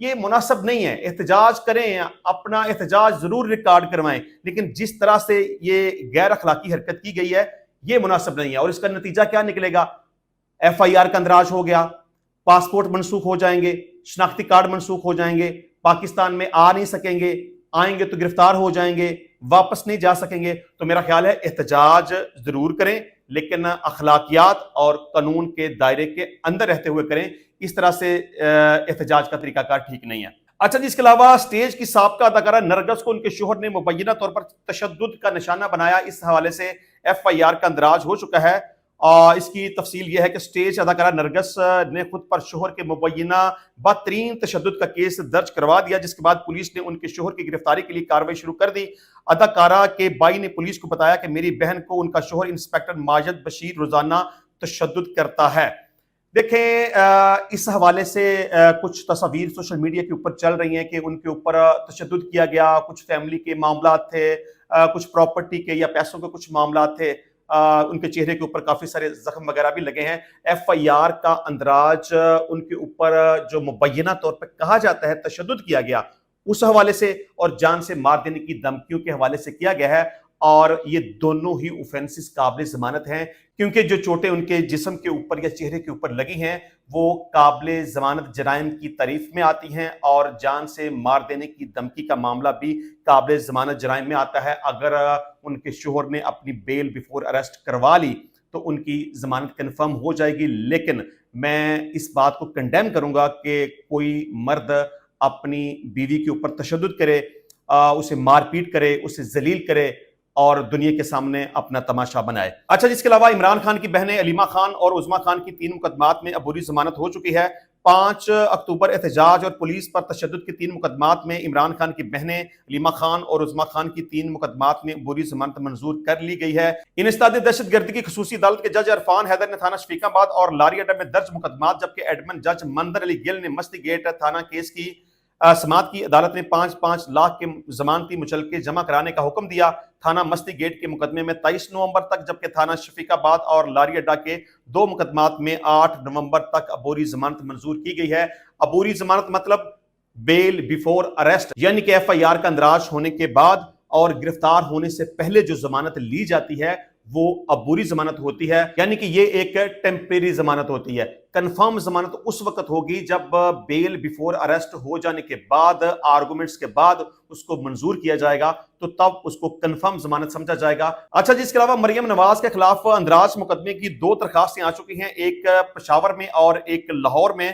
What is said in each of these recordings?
یہ مناسب نہیں ہے. احتجاج کریں, اپنا احتجاج ضرور ریکارڈ کروائیں, لیکن جس طرح سے یہ غیر اخلاقی حرکت کی گئی ہے یہ مناسب نہیں ہے. اور اس کا نتیجہ کیا نکلے گا؟ ایف آئی آر کا اندراج ہو گیا, پاسپورٹ منسوخ ہو جائیں گے, شناختی کارڈ منسوخ ہو جائیں گے, پاکستان میں آ نہیں سکیں گے, آئیں گے تو گرفتار ہو جائیں گے, واپس نہیں جا سکیں گے. تو میرا خیال ہے احتجاج ضرور کریں, لیکن اخلاقیات اور قانون کے دائرے کے اندر رہتے ہوئے کریں. اس طرح سے احتجاج کا طریقہ کار ٹھیک نہیں ہے. اچھا جی, اس کے علاوہ سٹیج کی سابقہ اداکارہ نرگس کو ان کے شوہر نے مبینہ طور پر تشدد کا نشانہ بنایا. اس حوالے سے ایف آئی آر کا اندراج ہو چکا ہے. اس کی تفصیل یہ ہے کہ سٹیج اداکارہ نرگس نے خود پر شوہر کے مبینہ بدترین تشدد کا کیس درج کروا دیا, جس کے بعد پولیس نے ان کے شوہر کی گرفتاری کے لیے کارروائی شروع کر دی. اداکارہ کے بھائی نے پولیس کو بتایا کہ میری بہن کو ان کا شوہر انسپیکٹر ماجد بشیر روزانہ تشدد کرتا ہے. دیکھیں, اس حوالے سے کچھ تصاویر سوشل میڈیا کے اوپر چل رہی ہیں کہ ان کے اوپر تشدد کیا گیا. کچھ فیملی کے معاملات تھے, کچھ پراپرٹی کے یا پیسوں کے کچھ معاملات تھے. ان کے چہرے کے اوپر کافی سارے زخم وغیرہ بھی لگے ہیں. ایف آئی آر کا اندراج ان کے اوپر جو مبینہ طور پہ کہا جاتا ہے تشدد کیا گیا, اس حوالے سے اور جان سے مار دینے کی دھمکیوں کے حوالے سے کیا گیا ہے. اور یہ دونوں ہی اوفینسز قابل ضمانت ہیں, کیونکہ جو چوٹیں ان کے جسم کے اوپر یا چہرے کے اوپر لگی ہیں وہ قابل ضمانت جرائم کی تعریف میں آتی ہیں, اور جان سے مار دینے کی دھمکی کا معاملہ بھی قابل ضمانت جرائم میں آتا ہے. اگر ان کے شوہر نے اپنی بیل بیفور اریسٹ کروا لی تو ان کی ضمانت کنفرم ہو جائے گی. لیکن میں اس بات کو کنڈیم کروں گا کہ کوئی مرد اپنی بیوی کے اوپر تشدد کرے, اسے مار پیٹ کرے, اسے ذلیل کرے اور دنیا کے سامنے اپنا تماشا بنائے. اچھا, جس کے علاوہ عمران خان کی بہنیں علیمہ خان اور عظمیٰ خان کی 3 مقدمات میں عبوری ضمانت ہو چکی ہے. 5 اکتوبر احتجاج اور پولیس پر تشدد کے 3 مقدمات میں عمران خان کی بہنیں علیمہ خان اور عظمیٰ خان کی 3 مقدمات میں عبوری ضمانت منظور کر لی گئی ہے. انسداد دہشت گردی کی خصوصی عدالت کے جج عرفان حیدر نے تھانہ شفیق آباد اور لاری اڈا میں درج مقدمات, جبکہ ایڈمن جج مندر علی گل نے مستی گیٹ تھانہ کیس کی سماعت کی. عدالت نے 5-5 لاکھ کے ضمانتی مچلقے جمع کرانے کا حکم دیا. تھانہ مستی گیٹ کے مقدمے میں 23 نومبر تک, جبکہ تھانہ شفیق آباد اور لاری اڈا کے 2 مقدمات میں 8 نومبر تک عبوری ضمانت منظور کی گئی ہے. عبوری ضمانت مطلب بیل بیفور اریسٹ, یعنی کہ ایف آئی آر کا اندراج ہونے کے بعد اور گرفتار ہونے سے پہلے جو ضمانت لی جاتی ہے وہ عبوری ضمانت ہوتی ہے. یعنی کہ یہ ایک ٹیمپریری ضمانت ہوتی ہے. کنفرم ضمانت اس وقت ہوگی جب بیل بیفور اریسٹ ہو جانے کے بعد, آرگومنٹس کے بعد اس کو منظور کیا جائے گا, تو تب اس کو کنفرم ضمانت سمجھا جائے گا. اچھا جی, اس کے علاوہ مریم نواز کے خلاف اندراج مقدمے کی 2 درخواستیں آ چکی ہیں, ایک پشاور میں اور ایک لاہور میں.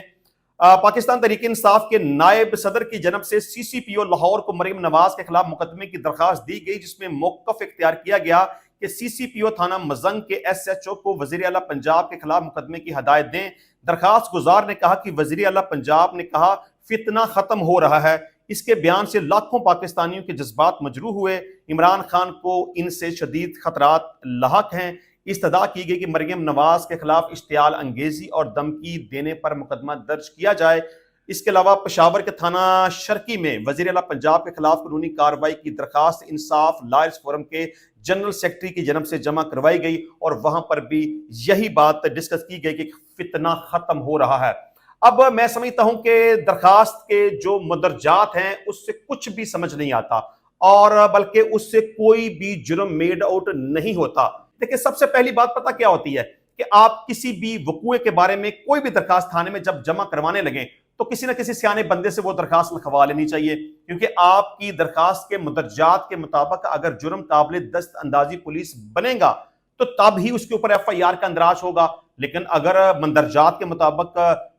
پاکستان تحریک انصاف کے نائب صدر کی جانب سے سی سی پی او لاہور کو مریم نواز کے خلاف مقدمے کی درخواست دی گئی, جس میں موقف اختیار کیا گیا کہ سی سی پی او تھانہ مزنگ کے ایس ایچ او کو وزیر اعلیٰ پنجاب کے خلاف مقدمے کی ہدایت دیں. درخواست گزار نے کہا کہ وزیر اعلیٰ پنجاب نے کہا فتنہ ختم ہو رہا ہے. اس کے بیان سے لاکھوں پاکستانیوں کے جذبات مجروح ہوئے. عمران خان کو ان سے شدید خطرات لاحق ہیں. استدعا کی گئی کہ مریم نواز کے خلاف اشتعال انگیزی اور دھمکی دینے پر مقدمہ درج کیا جائے. اس کے علاوہ پشاور کے تھانہ شرکی میں وزیر اعلیٰ پنجاب کے خلاف قانونی کارروائی کی درخواست انصاف لائرز فورم کے جنرل سیکرٹری کی جانب سے جمع کروائی گئی, اور وہاں پر بھی یہی بات ڈسکس کی گئی کہ فتنہ ختم ہو رہا ہے. اب میں سمجھتا ہوں کہ درخواست کے جو مدرجات ہیں اس سے کچھ بھی سمجھ نہیں آتا, اور بلکہ اس سے کوئی بھی جرم میڈ آؤٹ نہیں ہوتا. دیکھیں, سب سے پہلی بات پتہ کیا ہوتی ہے کہ آپ کسی بھی وقوع کے بارے میں کوئی بھی درخواست تھانے میں جب جمع کروانے لگیں تو کسی نہ کسی سیانے بندے سے وہ درخواست لکھوا لینی چاہیے, کیونکہ آپ کی درخواست کے مدرجات کے مطابق اگر جرم قابل دست اندازی پولیس بنے گا تو تب ہی اس کے اوپر ایف آئی آر کا اندراج ہوگا. لیکن اگر مندرجات کے مطابق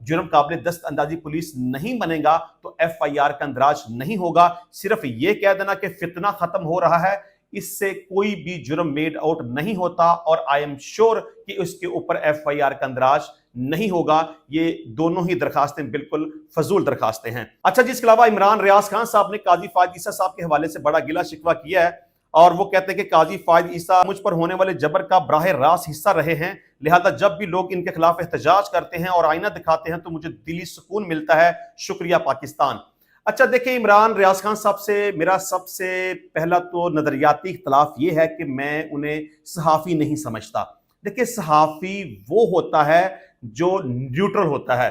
جرم قابل دست اندازی پولیس نہیں بنے گا تو ایف آئی آر کا اندراج نہیں ہوگا. صرف یہ کہہ دینا کہ فتنہ ختم ہو رہا ہے, اس سے کوئی بھی جرم میڈ آؤٹ نہیں ہوتا, اور آئی ایم شور کہ اس کے اوپر ایف آئی آر کا اندراج نہیں ہوگا. یہ دونوں ہی درخواستیں بالکل فضول درخواستیں ہیں. اچھا جی, اس کے علاوہ عمران ریاض خان صاحب نے قاضی فائد عیسیٰ صاحب کے حوالے سے بڑا گلہ شکوہ کیا ہے, اور وہ کہتے ہیں کہ قاضی فائد عیسیٰ مجھ پر ہونے والے جبر کا براہ راست حصہ رہے ہیں, لہذا جب بھی لوگ ان کے خلاف احتجاج کرتے ہیں اور آئینہ دکھاتے ہیں تو مجھے دلی سکون ملتا ہے. شکریہ پاکستان. اچھا دیکھیں, عمران ریاض خان صاحب سے میرا سب سے پہلا تو نظریاتی اختلاف یہ ہے کہ میں انہیں صحافی نہیں سمجھتا. دیکھیں, صحافی وہ ہوتا ہے جو نیوٹرل ہوتا ہے,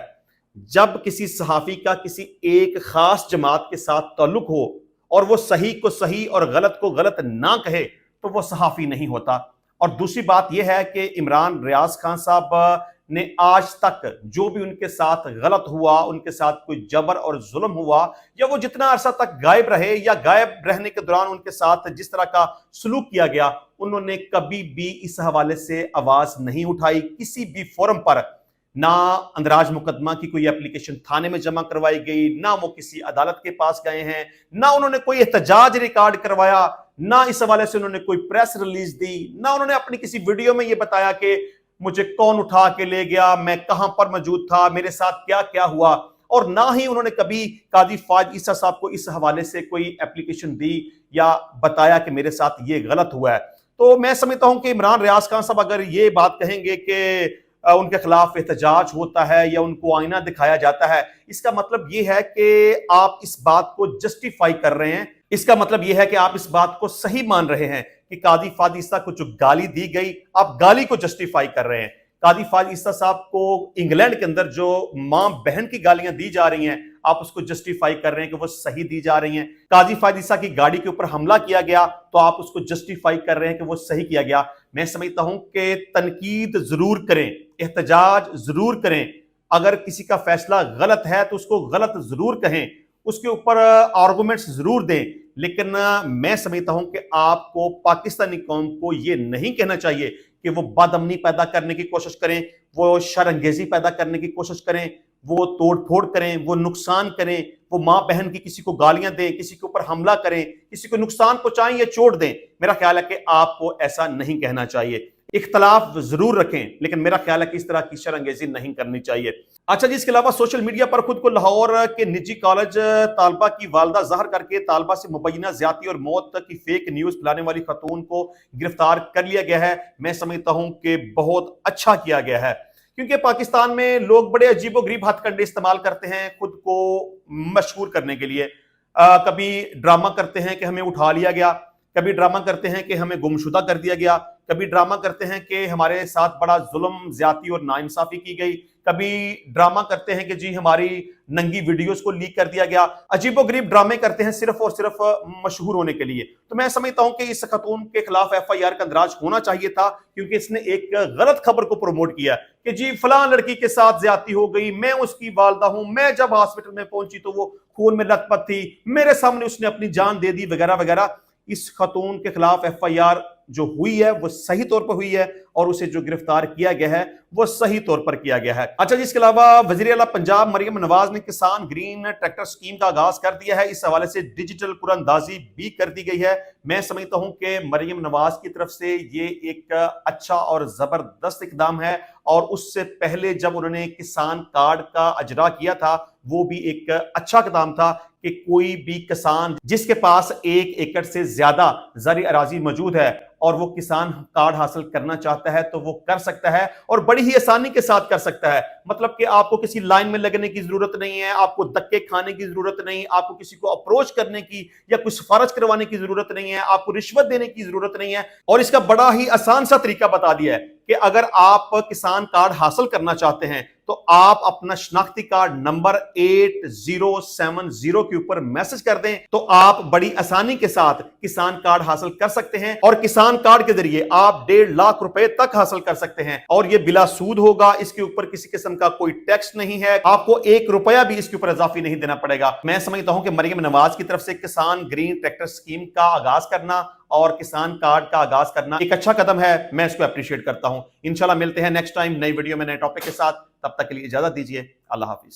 جب کسی صحافی کا کسی ایک خاص جماعت کے ساتھ تعلق ہو اور وہ صحیح کو صحیح اور غلط کو غلط نہ کہے تو وہ صحافی نہیں ہوتا۔ اور دوسری بات یہ ہے کہ عمران ریاض خان صاحب نے آج تک جو بھی ان کے ساتھ غلط ہوا، ان کے ساتھ کوئی جبر اور ظلم ہوا، یا وہ جتنا عرصہ تک غائب رہے یا غائب رہنے کے دوران ان کے ساتھ جس طرح کا سلوک کیا گیا، انہوں نے کبھی بھی اس حوالے سے آواز نہیں اٹھائی کسی بھی فورم پر۔ نہ اندراج مقدمہ کی کوئی اپلیکیشن تھانے میں جمع کروائی گئی، نہ وہ کسی عدالت کے پاس گئے ہیں، نہ انہوں نے کوئی احتجاج ریکارڈ کروایا، نہ اس حوالے سے انہوں نے کوئی پریس ریلیز دی، نہ انہوں نے اپنی کسی ویڈیو میں یہ بتایا کہ مجھے کون اٹھا کے لے گیا، میں کہاں پر موجود تھا، میرے ساتھ کیا کیا ہوا، اور نہ ہی انہوں نے کبھی قاضی فاض عیسیٰ صاحب کو اس حوالے سے کوئی اپلیکیشن دی یا بتایا کہ میرے ساتھ یہ غلط ہوا ہے۔ تو میں سمجھتا ہوں کہ عمران ریاض خان صاحب اگر یہ بات کہیں گے کہ ان کے خلاف احتجاج ہوتا ہے یا ان کو آئینہ دکھایا جاتا ہے، اس کا مطلب یہ ہے کہ آپ اس بات کو جسٹیفائی کر رہے ہیں، اس کا مطلب یہ ہے کہ آپ اس بات کو صحیح مان رہے ہیں کہ قاضی فاض عیسیٰ کو جو گالی دی گئی، آپ گالی کو جسٹیفائی کر رہے ہیں۔ قاضی فاض عیسیٰ صاحب کو انگلینڈ کے اندر جو ماں بہن کی گالیاں دی جا رہی ہیں، آپ اس کو جسٹیفائی کر رہے ہیں کہ وہ صحیح دی جا رہی ہیں۔ قاضی فاض عیسیٰ کی گاڑی کے اوپر حملہ کیا گیا تو آپ اس کو جسٹیفائی کر رہے ہیں کہ وہ صحیح کیا گیا۔ میں سمجھتا ہوں کہ تنقید ضرور کریں، احتجاج ضرور کریں، اگر کسی کا فیصلہ غلط ہے تو اس کو غلط ضرور کہیں، اس کے اوپر آرگومنٹس ضرور دیں، لیکن میں سمجھتا ہوں کہ آپ کو پاکستانی قوم کو یہ نہیں کہنا چاہیے کہ وہ بد امنی پیدا کرنے کی کوشش کریں، وہ شر انگیزی پیدا کرنے کی کوشش کریں، وہ توڑ پھوڑ کریں، وہ نقصان کریں، وہ ماں بہن کی کسی کو گالیاں دیں، کسی کے اوپر حملہ کریں، کسی کو نقصان پہنچائیں یا چوٹ دیں۔ میرا خیال ہے کہ آپ کو ایسا نہیں کہنا چاہیے۔ اختلاف ضرور رکھیں، لیکن میرا خیال ہے کہ اس طرح کی شر انگیزی نہیں کرنی چاہیے۔ اچھا جی، اس کے علاوہ سوشل میڈیا پر خود کو لاہور کے نجی کالج طالبہ کی والدہ ظاہر کر کے طالبہ سے مبینہ زیادتی اور موت کی فیک نیوز پھیلانے والی خاتون کو گرفتار کر لیا گیا ہے۔ میں سمجھتا ہوں کہ بہت اچھا کیا گیا ہے، کیونکہ پاکستان میں لوگ بڑے عجیب و غریب ہتھ کنڈے استعمال کرتے ہیں خود کو مشہور کرنے کے لیے۔ کبھی ڈرامہ کرتے ہیں کہ ہمیں اٹھا لیا گیا، کبھی ڈرامہ کرتے ہیں کہ ہمیں گمشدہ کر دیا گیا، کبھی ڈرامہ کرتے ہیں کہ ہمارے ساتھ بڑا ظلم زیادتی اور ناانصافی کی گئی، کبھی ڈرامہ کرتے ہیں کہ جی ہماری ننگی ویڈیوز کو لیک کر دیا گیا۔ عجیب و غریب ڈرامے کرتے ہیں صرف اور صرف مشہور ہونے کے لیے۔ تو میں سمجھتا ہوں کہ اس خاتون کے خلاف ایف آئی آر کا اندراج ہونا چاہیے تھا، کیونکہ اس نے ایک غلط خبر کو پروموٹ کیا کہ جی فلاں لڑکی کے ساتھ زیادتی ہو گئی، میں اس کی والدہ ہوں، میں جب ہاسپٹل میں پہنچی تو وہ خون میں لت پت تھی، میرے سامنے اس نے اپنی جان دے دی، وغیرہ وغیرہ۔ اس خاتون کے خلاف ایف آئی آر جو ہوئی ہے وہ صحیح طور پر ہوئی ہے، اور اسے جو گرفتار کیا گیا ہے وہ صحیح طور پر کیا گیا ہے۔ اچھا جی، اس کے علاوہ وزیر اعلیٰ پنجاب مریم نواز نے کسان گرین ٹریکٹر سکیم کا آغاز کر دیا ہے۔ اس حوالے سے ڈیجیٹل قرآن اندازی بھی کر دی گئی ہے۔ میں سمجھتا ہوں کہ مریم نواز کی طرف سے یہ ایک اچھا اور زبردست اقدام ہے، اور اس سے پہلے جب انہوں نے کسان کارڈ کا اجرا کیا تھا وہ بھی ایک اچھا اقدام تھا کہ کوئی بھی کسان جس کے پاس 1 ایکڑ سے زیادہ زرعی اراضی موجود ہے اور وہ کسان کارڈ حاصل کرنا چاہتا ہے تو وہ کر سکتا ہے، اور بڑی ہی آسانی کے ساتھ کر سکتا ہے۔ مطلب کہ آپ کو کسی لائن میں لگنے کی ضرورت نہیں ہے، آپ کو دھکے کھانے کی ضرورت نہیں، آپ کو کسی کو اپروچ کرنے کی یا کوئی سفارش کروانے کی ضرورت نہیں ہے، آپ کو رشوت دینے کی ضرورت نہیں ہے۔ اور اس کا بڑا ہی آسان سا طریقہ بتا دیا ہے کہ اگر آپ کسان کارڈ حاصل کرنا چاہتے ہیں تو آپ اپنا شناختی کارڈ نمبر 8070 کے اوپر میسج کر دیں تو آپ بڑی آسانی کے ساتھ کسان کارڈ حاصل کر سکتے ہیں، اور کسان کارڈ کے ذریعے آپ 1.5 لاکھ روپے تک حاصل کر سکتے ہیں، اور یہ بلا سود ہوگا، اس کے اوپر کسی قسم کا کوئی ٹیکس نہیں ہے، آپ کو 1 روپیہ بھی اس کے اوپر اضافی نہیں دینا پڑے گا۔ میں سمجھتا ہوں کہ مریم نواز کی طرف سے کسان گرین ٹریکٹر سکیم کا آغاز کرنا اور کسان کارڈ کا آغاز کرنا ایک اچھا قدم ہے، میں اس کو اپریشیٹ کرتا ہوں۔ انشاءاللہ ملتے ہیں نیکسٹ ٹائم نئی ویڈیو میں نئے ٹاپک کے ساتھ، تب تک کے لیے اجازت دیجیے، اللہ حافظ۔